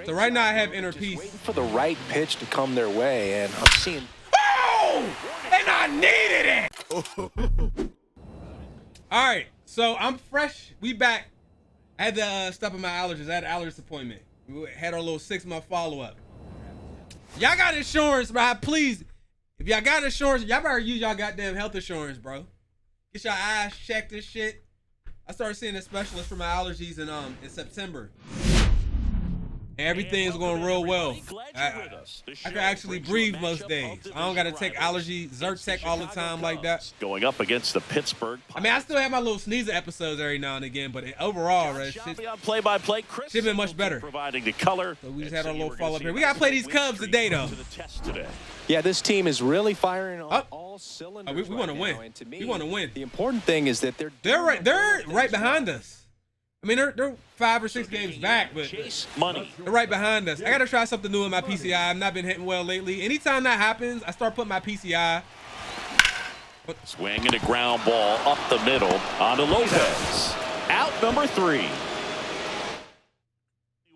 So right now I have inner peace. Waiting for the right pitch to come their way, and I'm seeing. Oh! And I needed it! All right, so I'm fresh. We back. I had to stop at my allergies. I had an allergist appointment. We had our little 6-month follow-up. Y'all got insurance, bro. Please, if y'all got insurance, y'all better use y'all goddamn health insurance, bro. Get your eyes checked and shit. I started seeing a specialist for my allergies in September. And everything's going real well. I can actually breathe most days. I don't got to take allergy Zyrtec all the time like that. Going up against the Pittsburgh. I mean, I still have my little sneezer episodes every now and again, but overall, right, play-by-play, shit been much better. Providing the color. So we just had our little follow-up here. We got to play these Cubs today, though. Yeah, this team is really firing on all cylinders. We want to win. We want to win. The important thing is that they're right behind us. I mean, they're 5 or 6 games back, but they're right behind us. I got to try something new in my PCI. I've not been hitting well lately. Anytime that happens, I start putting my PCI. Swing and a ground ball up the middle onto Lopez. Out number 3.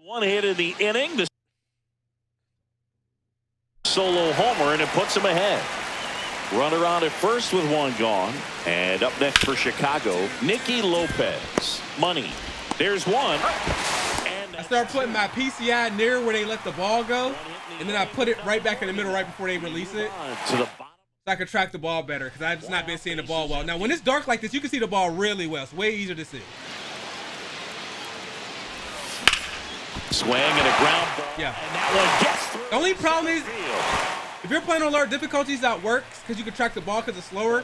One hit in the inning. The solo homer, and it puts him ahead. Runner on at first with 1 gone. And up next for Chicago, Nicky Lopez. Money. There's 1. And I start putting my PCI near where they let the ball go, and then I put it right back in the middle right before they release it. So I can track the ball better, because I've just not been seeing the ball well. Now, when it's dark like this, you can see the ball really well. It's way easier to see. Swing and a ground ball. Yeah. And that one gets through. The only problem is, if you're playing on lower difficulties, that works because you can track the ball because it's slower.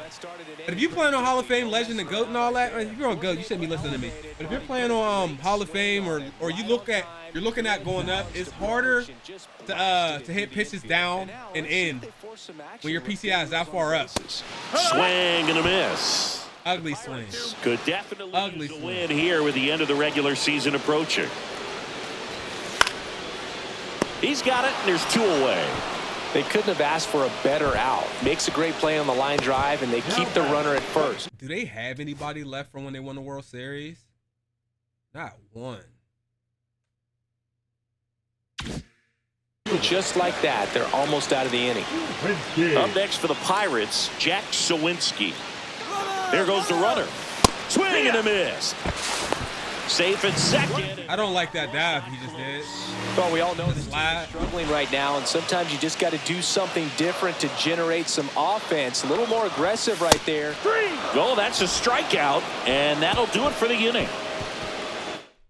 But if you're playing on Hall of Fame, Legend, and GOAT and all that, if you're on GOAT, you shouldn't be listening to me. But if you're playing on Hall of Fame or you're looking at going up, it's harder to hit pitches down and in when your PCI is that far up. Swing and a miss. Ugly swing. Could definitely use a win here with the end of the regular season approaching. He's got it, and there's 2 away. They couldn't have asked for a better out. Makes a great play on the line drive, and they keep the runner at first. Do they have anybody left from when they won the World Series? Not one. Just like that, they're almost out of the inning. Up next for the Pirates, Jack Sawinski. There goes the runner. Swing and a miss. Safe at second. I don't like that dive he just did. Well, we all know this team is struggling right now, and sometimes you just got to do something different to generate some offense. A little more aggressive right there. Oh, that's a strikeout, and that'll do it for the inning.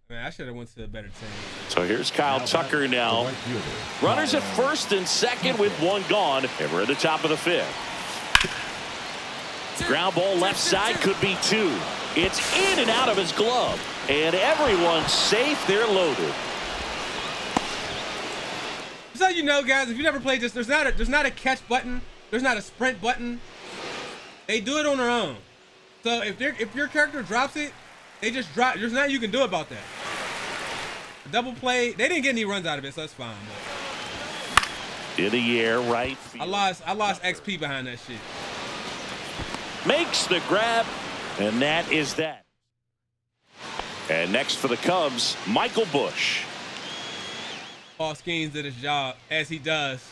Man, I should have went to a better team. So here's Kyle Tucker now. Runners at first and second with 1 gone, and we're at the top of the 5th. Ground ball left side could be 2. It's in and out of his glove, and everyone's safe. They're loaded. So you know, guys, if you never played this, there's not a catch button. There's not a sprint button. They do it on their own. So if your character drops it, they just drop. There's nothing you can do about that. A double play. They didn't get any runs out of it, so that's fine. But in the air, right field. I lost XP behind that shit. Makes the grab, and that is that. And next for the Cubs, Michael Busch. Paul Skeens did his job, as he does.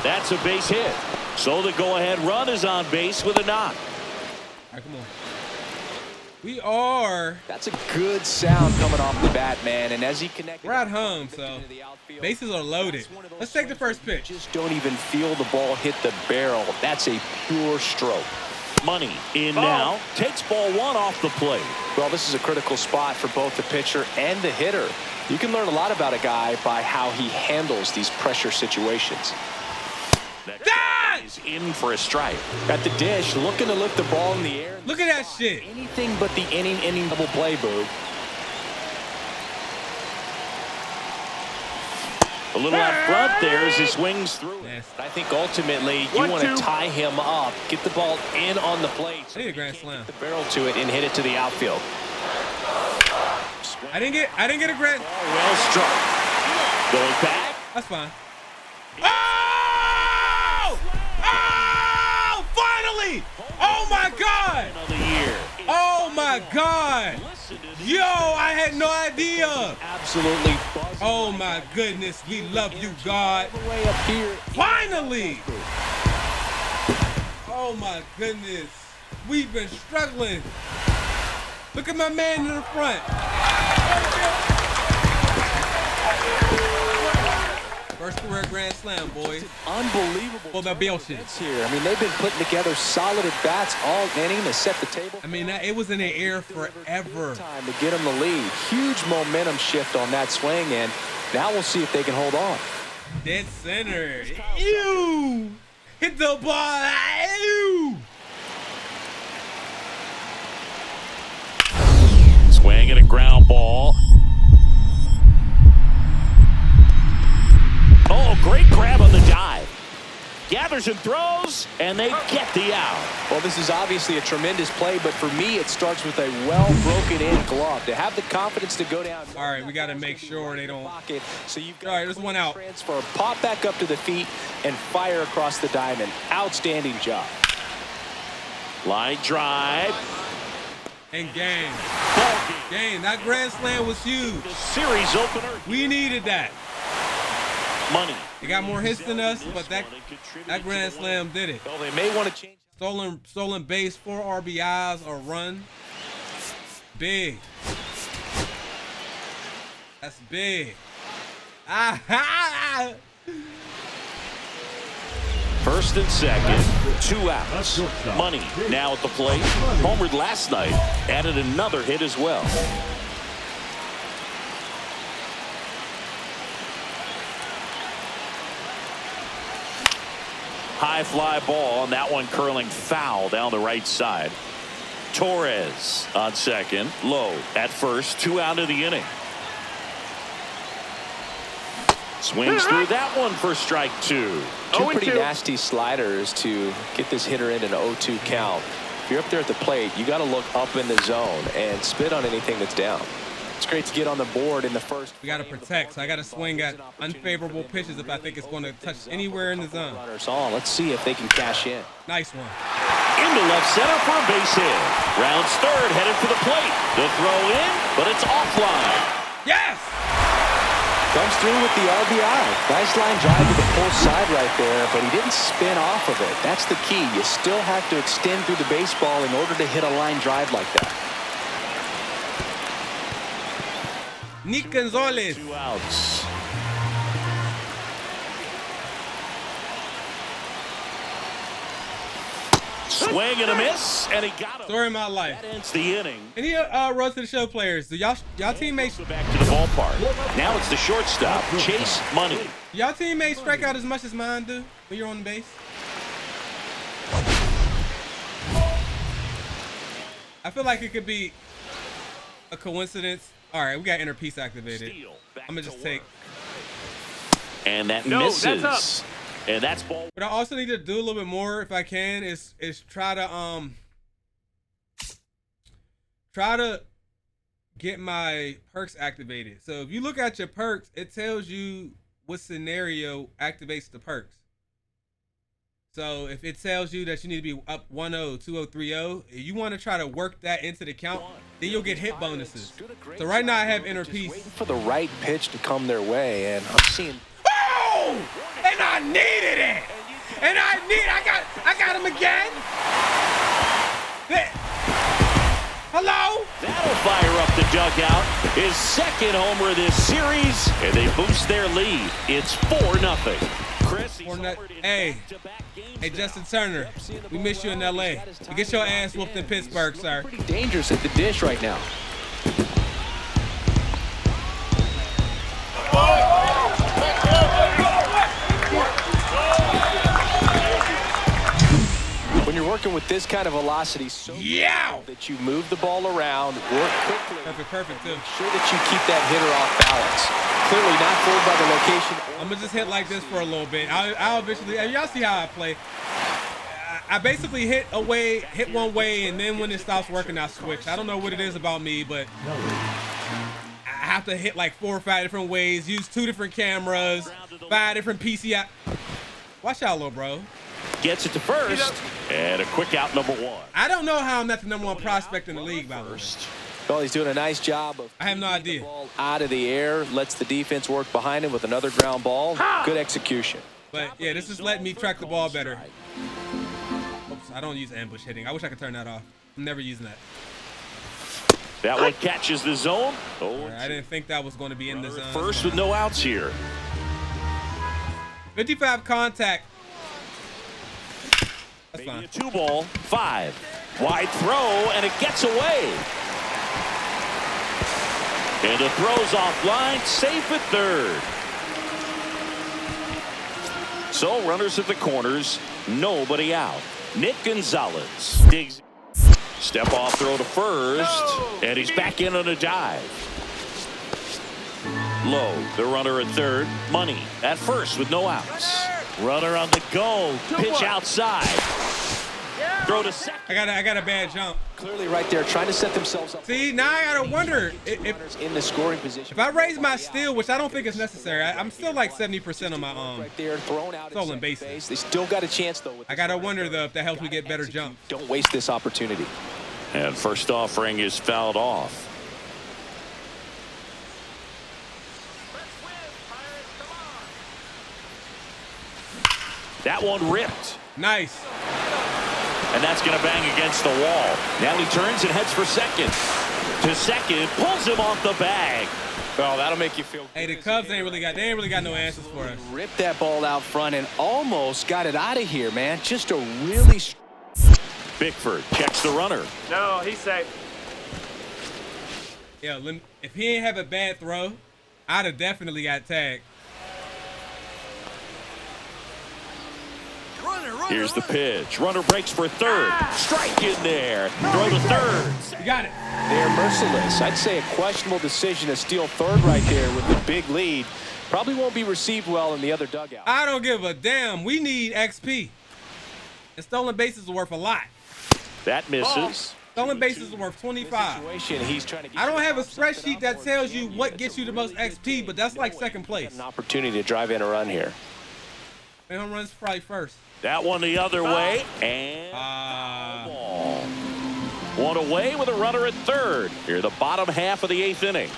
That's a base hit. So the go-ahead run is on base with a knock. All right, come on. We are. That's a good sound coming off the bat, man. And as he connected, we're at home, so bases are loaded. Let's take the first pitch. Just don't even feel the ball hit the barrel. That's a pure stroke. Money in now. Takes ball 1 off the plate. Well, this is a critical spot for both the pitcher and the hitter. You can learn a lot about a guy by how he handles these pressure situations. That is in for a strike. At the dish, looking to lift the ball in the air. Look at that shit. Anything but the inning double play, boo. A little out front there as he swings through. Yes. I think ultimately you want to tie him up, get the ball in on the plate. I need a grand slam. Get the barrel to it and hit it to the outfield. I didn't get a grand. Well struck. Going back. That's fine. Oh! Oh! Finally! Oh my God! Oh my God! Yo, I had no idea. Absolutely. Oh my goodness, we love you, God. Way up here. Finally. Oh my goodness, we've been struggling. Look at my man in the front. First career grand slam, boys. Unbelievable. For the Bills here. I mean, they've been putting together solid at-bats all inning to set the table. I mean, it was in the air forever. Time to get them the lead. Huge momentum shift on that swing, and now we'll see if they can hold on. Dead center. Ew. Hit the ball. Ew. Swing and a ground ball. Oh, great grab on the dive. Gathers and throws, and they get the out. Well, this is obviously a tremendous play, but for me, it starts with a well-broken-in glove. To have the confidence to go down. All right, we got to make sure they don't. Pocket, so you've got all right, there's one out. Transfer, pop back up to the feet, and fire across the diamond. Outstanding job. Line drive. And game. Game. That grand slam was huge. The series opener. We needed that. Money. They got more hits than us, but that grand slam did it. Well, they may want to change. Stolen base, 4 RBIs, a run. Big. That's big. Ah-ha! First and second, 2 outs. Money now at the plate. Homered last night, added another hit as well. High fly ball, and that one curling foul down the right side. Torres on second, low at first, 2 out of the inning. Swings through that one for strike 2. Two pretty nasty sliders to get this hitter in an 0-2 count. If you're up there at the plate, you got to look up in the zone and spit on anything that's down. It's great to get on the board in the first. We got to protect, so I got to swing at unfavorable pitches if I think it's going to touch anywhere in the zone. Runners on. Let's see if they can cash in. Nice one. Into left center for a base hit. Rounds third, headed for the plate. The throw in, but it's offline. Yes! Comes through with the RBI. Nice line drive to the full side right there, but he didn't spin off of it. That's the key. You still have to extend through the baseball in order to hit a line drive like that. Nick Gonzalez. 2 outs. Swing and a miss, and he got him. Story of my life. That ends the inning. Any Road to the Show players? Do y'all teammates? Back to the ballpark. Now it's the shortstop, Chase Money. Y'all teammates strike out as much as mine do when you're on the base? I feel like it could be a coincidence. All right, we got inner peace activated. I'm gonna just take. And that misses. And that's ball. But I also need to do a little bit more if I can. Is try to get my perks activated. So if you look at your perks, it tells you what scenario activates the perks. So if it tells you that you need to be up 1-0, 2-0, 3-0, if you want to try to work that into the count, then you'll get hit bonuses. So right now I have inner peace. Waiting for the right pitch to come their way, and I'm seeing. Oh! And I needed it. And I got him again. Hello? That'll fire up the dugout. His second homer this series, and they boost their lead. It's 4-0. Chris, hey, Justin Turner, we miss you in LA. Get your ass whooped in Pittsburgh, sir. Pretty dangerous at the dish right now. When you're working with this kind of velocity, so that you move the ball around, work quickly. Perfect too. Make sure that you keep that hitter off balance. Clearly not fooled by the location. I'm gonna just hit like this for a little bit. I'll eventually. Y'all see how I play. I basically hit one way, and then when it stops working, I switch. I don't know what it is about me, but I have to hit like 4 or 5 different ways. Use 2 different cameras, 5 different PCI. Watch out, little bro. Gets it to first, and a quick out, number 1. I don't know how I'm not the #1 prospect in the league, by the way. Well, he's doing a nice job of I have no idea. the ball out of the air, lets the defense work behind him with another ground ball. Good execution. But yeah, this is letting me track the ball better. Oops, I don't use ambush hitting. I wish I could turn that off. I'm never using that. That one catches the zone. Right, I didn't think that was going to be in the zone. First with no outs here. 55 contact. That's Maybe fine. a 2-ball, 5. Wide throw, and it gets away. And the throw's offline, safe at third. So runners at the corners, nobody out. Nick Gonzalez digs. Step off throw to first, and he's back in on a dive. Low, the runner at third. Money at first with no outs. Runner on the go. Pitch outside. Throw to second. I got a bad jump. Clearly right there trying to set themselves up. See, now I gotta wonder if In the scoring position. I raise my steal, which I don't think is necessary. I'm still like 70% on my Right there, thrown out at stolen second bases. base. They still got a chance though. With I gotta wonder though if that helps me get better jump. Don't waste this opportunity. And first offering is fouled off. That one ripped. Nice. And that's going to bang against the wall. Now he turns and heads for second. To second, pulls him off the bag. Well, that'll make you feel good. Hey, the Cubs ain't really got no answers for us. Ripped that ball out front and almost got it out of here, man. Just a really. Bickford checks the runner. No, he's safe. Yeah, if he ain't have a bad throw, I'd have definitely got tagged. Here's the pitch. Runner breaks for third. Strike in there. Throw to third. You got it. They're merciless. I'd say a questionable decision to steal third right there with the big lead. Probably won't be received well in the other dugout. I don't give a damn. We need XP. And stolen bases are worth a lot. That misses. Stolen bases are worth 25. He's trying to get I don't have a spreadsheet that tells you what gets you the most XP, but that's like second place. an opportunity to drive in a run here. And home runs probably first. That one the other way. And ball. One away with a runner at third. Here, the bottom half of the 8th inning.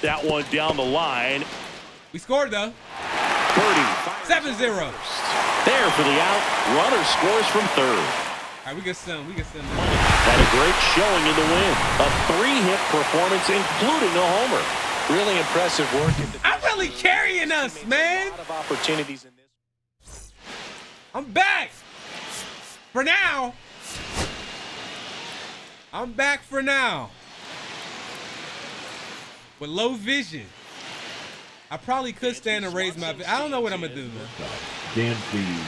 That one down the line. We scored though. Birdie. 7-0. There for the out. Runner scores from third. All right, we get some. Had a great showing in the win. A 3-hit performance, including a homer. Really impressive work. I'm really carrying us, man. A lot of opportunities in this. I'm back. For now. I'm back for now. With low vision. I probably could stand and raise my. I don't know what I'm gonna do.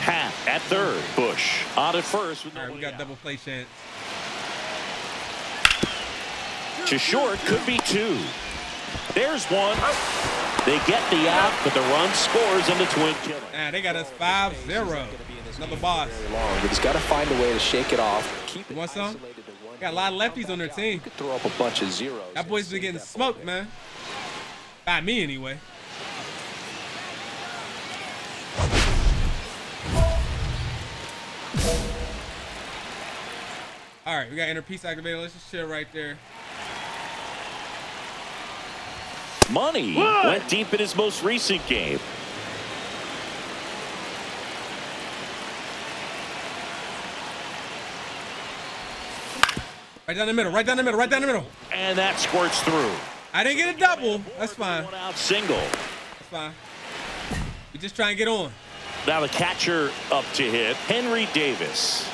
Half at third. Bush on at first. With All right, we got double play chance. To short, could be 2. There's one. They get the out, but the run scores in the twin killer. Nah, they got us 5-0. Another boss. But he's got to find a way to shake it off. Keep it You want some? isolated to one. Got a lot of lefties on their team. Could throw up a bunch of zeros. That boy's been getting smoked, man. By me, anyway. All right, we got inner piece activated. Let's just chill right there. Money went deep in his most recent game. Right down the middle, right down the middle, right down the middle. And that squirts through. I didn't get a double. That's fine. One out single. That's fine. We just try and get on. Now the catcher up to hit. Henry Davis.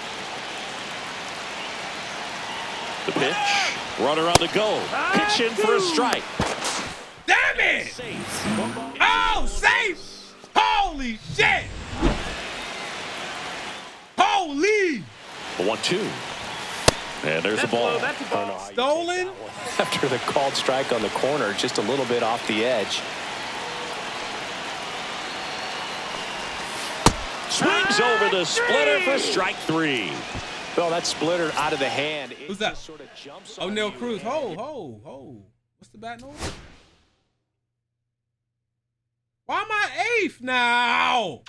The pitch. Runner on the go. Pitch in for a strike. Damn it! Safe. Oh, safe! Holy shit! Holy! 1-2. And there's the ball. Stolen? After the called strike on the corner, just a little bit off the edge. Swings over the splitter for strike 3. Well, that splitter out of the hand. Who's that? Sort of jumps on O'Neal you. Cruz. Ho. What's the bat noise? Why am I 8th now?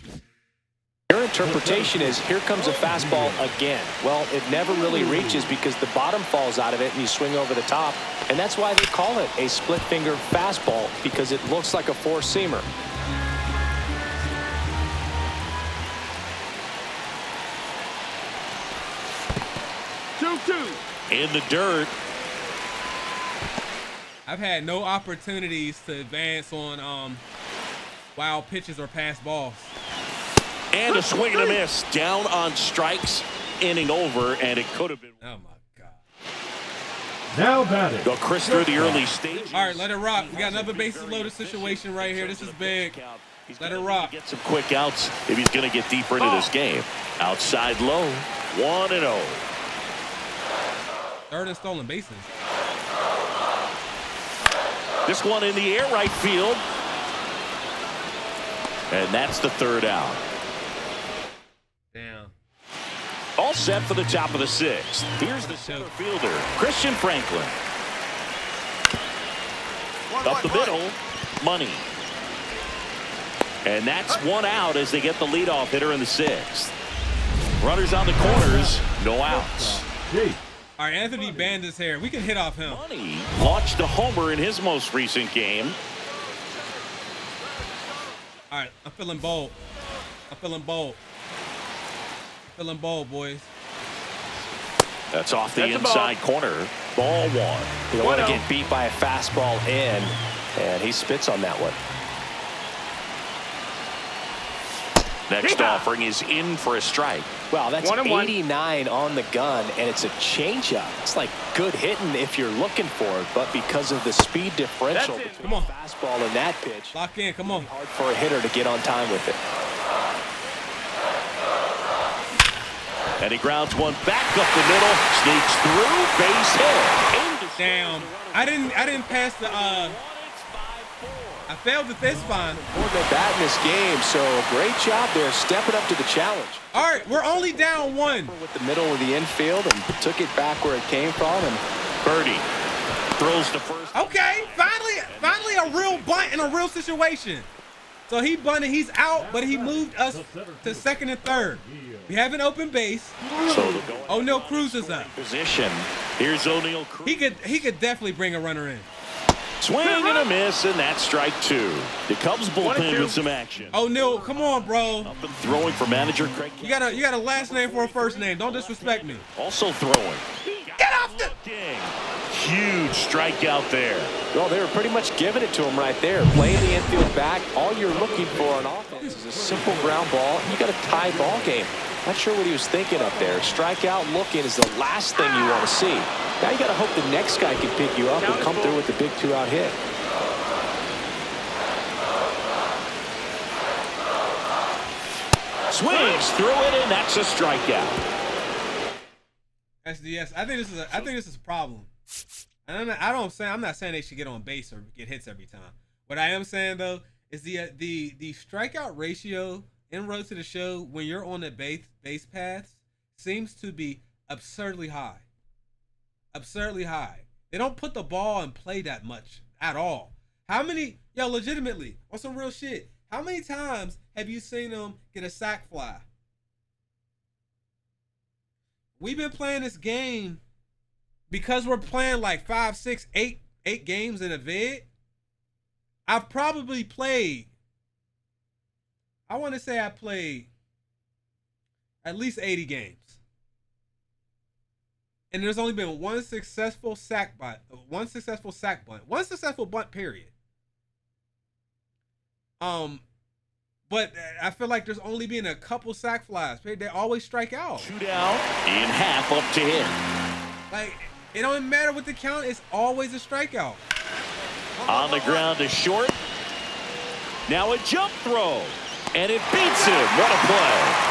Your interpretation is, here comes a fastball again. Well, it never really reaches because the bottom falls out of it and you swing over the top. And that's why they call it a split finger fastball, because it looks like a four-seamer. In the dirt. I've had no opportunities to advance on wild pitches or pass balls. And a swing and a miss. Down on strikes. Inning over, and it could have been. Oh, my God. Now batting. Go Chris through the early stages. All right, let it rock. We got another bases loaded situation right here. This is big. Let it rock. Get some quick outs if he's going to get deeper into this game. Outside low. 1-0. Third and stolen bases. This one in the air right field. And that's the third out. Damn. All set for the top of the sixth. Here's the center fielder, Christian Franklin. Up the middle, Money. And that's one out as they get the leadoff hitter in the sixth. Runners on the corners, no outs. All right, Anthony Banda's here. We can hit off him. Money launched a homer in his most recent game. All right, I'm feeling bold. I'm feeling bold. Feeling bold, boys. That's off the inside corner. Ball one. You don't want to get beat by a fastball in, and he spits on that one. Next offering is in for a strike. Wow, that's 89 on the gun, and it's a changeup. It's like good hitting if you're looking for it, but because of the speed differential between the fastball and that pitch, lock in, come on. Hard for a hitter to get on time with it. And he grounds one back up the middle, sneaks through, base hit. Damn, I didn't pass the I failed at this fine. More than bat in this game, so great job there, stepping up to the challenge. All right, we're only down one. With the middle of the infield and took it back where it came from. And Birdie throws to first. Okay, finally a real bunt in a real situation. So he bunted, he's out, but he moved us to second and third. We have an open base. So O'Neal Cruz is up. Position. Here's O'Neal Cruz. He could definitely bring a runner in. Swing and a miss, and that's strike two. The Cubs bullpen with some action. O'Neal, come on, bro. Up and throwing for manager Craig. You got a last name for a first name. Don't disrespect me. Also throwing. Get off the. Huge strikeout there. Well, they were pretty much giving it to him right there. Playing the infield back. All you're looking for on offense is a simple ground ball. You got a tie ball game. Not sure what he was thinking up there. Strikeout looking is the last thing you want to see. Now you got to hope the next guy can pick you up and come through with the big two-out hit. Swings through it, and that's a strikeout. SDS. I think this is a problem. And I'm not saying they should get on base or get hits every time. What I am saying though is the strikeout ratio in Road to the Show when you're on the base paths seems to be absurdly high. Absurdly high. They don't put the ball in play that much at all. Legitimately, on some real shit, how many times have you seen them get a sac fly? We've been playing this game because we're playing like 5, 6, 8 games in a vid. I've probably played, I want to say I played at least 80 games. And there's only been one successful sac bunt, one successful bunt, period. But I feel like there's only been a couple sac flies. They always strike out. 2 down, in half up to him. Like, it don't matter what the count, it's always a strikeout. On the ground to short. Now a jump throw. And it beats him. What a play.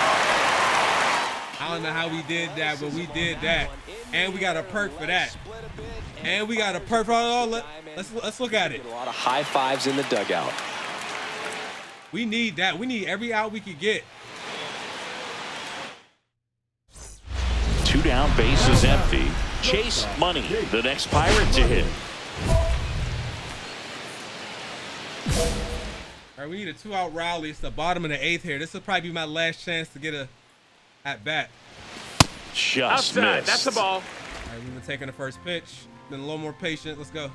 I don't know how we did that, but we did that. And we got a perk for that. And we got a perk for let's look at it. A lot of high fives in the dugout. We need that. We need every out we could get. 2 down, base is empty. Chase Money, the next Pirate to hit. All right, we need a 2-out rally. It's the bottom of the 8th here. This will probably be my last chance to get a at bat. Just Outside. missed. That's the ball. All right, we've been taking the first pitch. Been a little more patient. Let's go.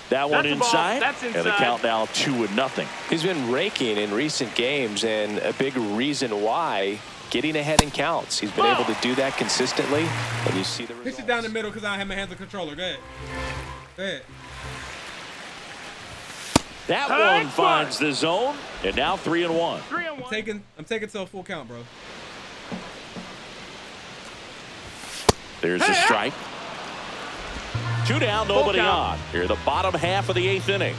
That one That's the ball. inside. That's And the inside. count now 2-0. He's been raking in recent games, and a big reason why, getting ahead in counts. He's been able to do that consistently, and you see the results. Pitch it down the middle because I don't have my hands on the controller. Go ahead. Go ahead. That High one finds the zone, and now 3-1. 3-1. I'm taking to a full count, bro. There's the strike. 2 down, nobody on. Here, the bottom half of the 8th inning.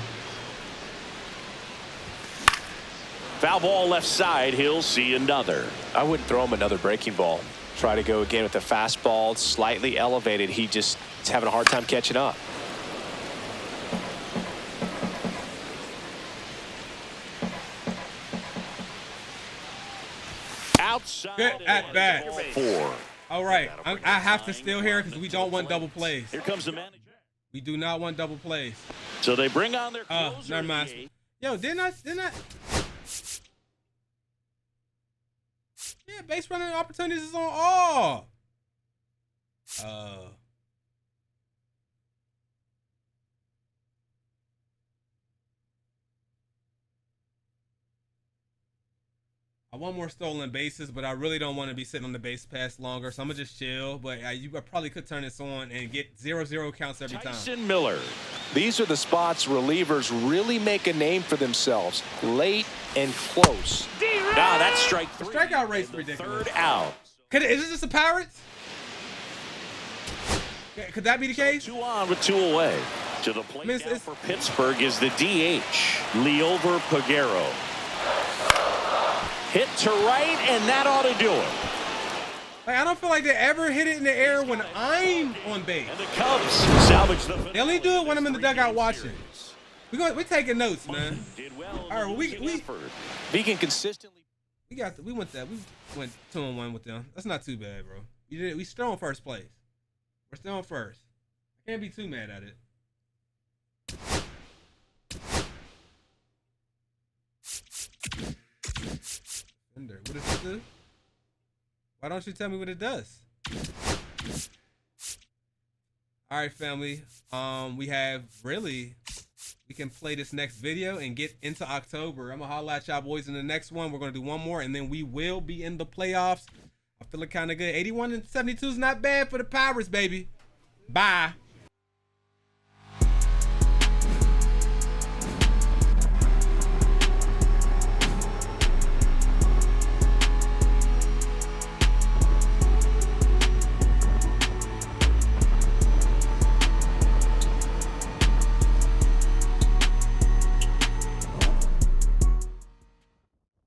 Foul ball left side. He'll see another. I wouldn't throw him another breaking ball. Try to go again with the fastball, slightly elevated. He just is having a hard time catching up. Outside. Good at bat. 4. All right. I have to steal here because we don't want double plays. Here comes the manager. We do not want double plays. So they bring on their Oh, closer. never mind. Yo, didn't I? Yeah, base running opportunities is on all. I want more stolen bases, but I really don't want to be sitting on the base pass longer, so I'm gonna just chill. But you probably could turn this on and get 0-0 counts every time. Tyson Miller. These are the spots relievers really make a name for themselves. Late and close. Now that's strike 3. Strikeout rate's And the ridiculous. 3rd out. Is this just the Pirates? Could that be the case? 2 on with 2 away. To the plate Miss, now it's- for Pittsburgh is the DH, Leover Peguero. Hit to right, and that ought to do it. Like, I don't feel like they ever hit it in the air when I'm on base. And the Cubs salvage the. They only do it when I'm in the dugout watching. We're taking notes, man. Did well. All right, well, we If he can consistently. we went 2-1 with them. That's not too bad, bro. We still in first place. We're still in first. I can't be too mad at it. What does this do? Why don't you tell me what it does? All right, family. We can play this next video and get into October. I'm gonna holla at y'all boys in the next one. We're gonna do one more, and then we will be in the playoffs. I'm feeling kind of good. 81 and 72 is not bad for the Pirates, baby. Bye.